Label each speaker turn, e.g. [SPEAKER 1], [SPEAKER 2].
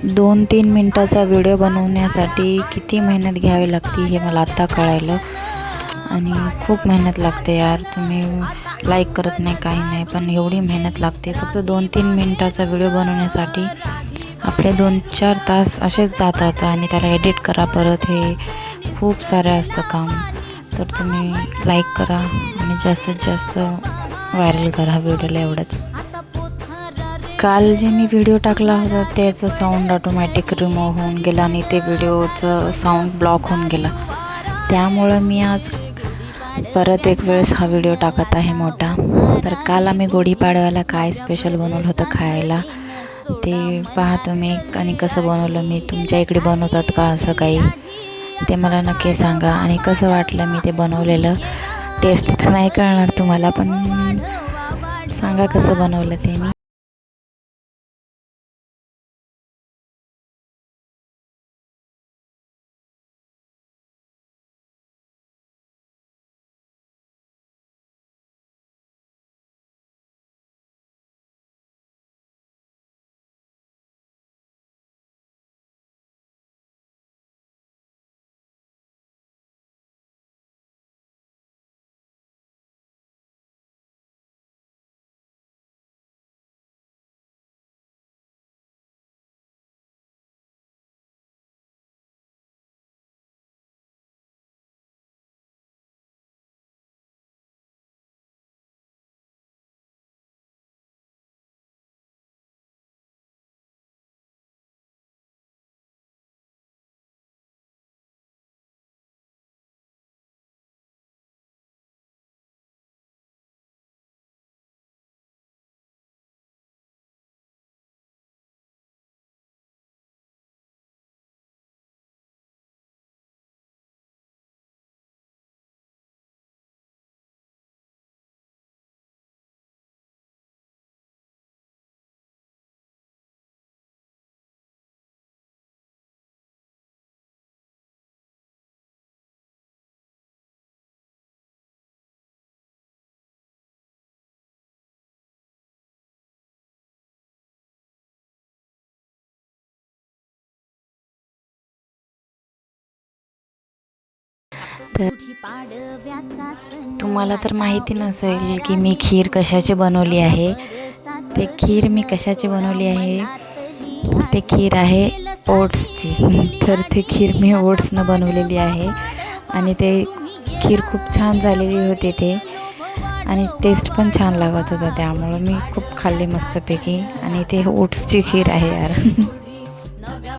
[SPEAKER 1] 2-3 मिनटाचा व्हिडिओ बनवण्यासाठी किती मेहनत घ्यावी लागते हे मला आत्ता कळालं. आणि खूप मेहनत लागते यार. तुम्ही लाईक करत नाही काही नाही, पण एवढी मेहनत लागते. फक्त 2-3 मिनटाचा व्हिडिओ बनवण्यासाठी आपले 2-4 तास असेच जातात. आणि त्याला एडिट करा परत, हे खूप सारं असतं काम. तर तुम्ही लाईक करा आणि जास्तीत जास्त व्हायरल करा व्हिडिओला, एवढंच. काल जे मी व्हिडिओ टाकला होता त्याचं साऊंड ऑटोमॅटिक रिमूव्ह होऊन गेला आणि ते व्हिडिओचं साऊंड ब्लॉक होऊन गेला. त्यामुळं मी आज परत एक वेळेस हा व्हिडिओ टाकत आहे मोठा. तर काल आम्ही गुढीपाडव्याला काय स्पेशल बनवलं होतं खायला ते पहा तुम्ही. आणि कसं बनवलं मी, तुमच्या इकडे बनवतात का असं काही ते मला नक्की सांगा. आणि कसं वाटलं मी ते बनवलेलं. टेस्ट तर नाही कळणार तुम्हाला, पण सांगा कसं बनवलं ते मी. तर तुम्हाला तर माहिती नसेल की मी खीर कशाची बनवली आहे. ते खीर मी कशाची बनवली आहे, ते खीर आहे ओट्सची. तर ते खीर मी ओट्सनं बनवलेली आहे. आणि ते खीर खूप छान झालेली होती ते. आणि टेस्ट पण छान लागत होता, त्यामुळं मी खूप खाल्ली मस्तपैकी. आणि ते ओट्सची खीर आहे यार.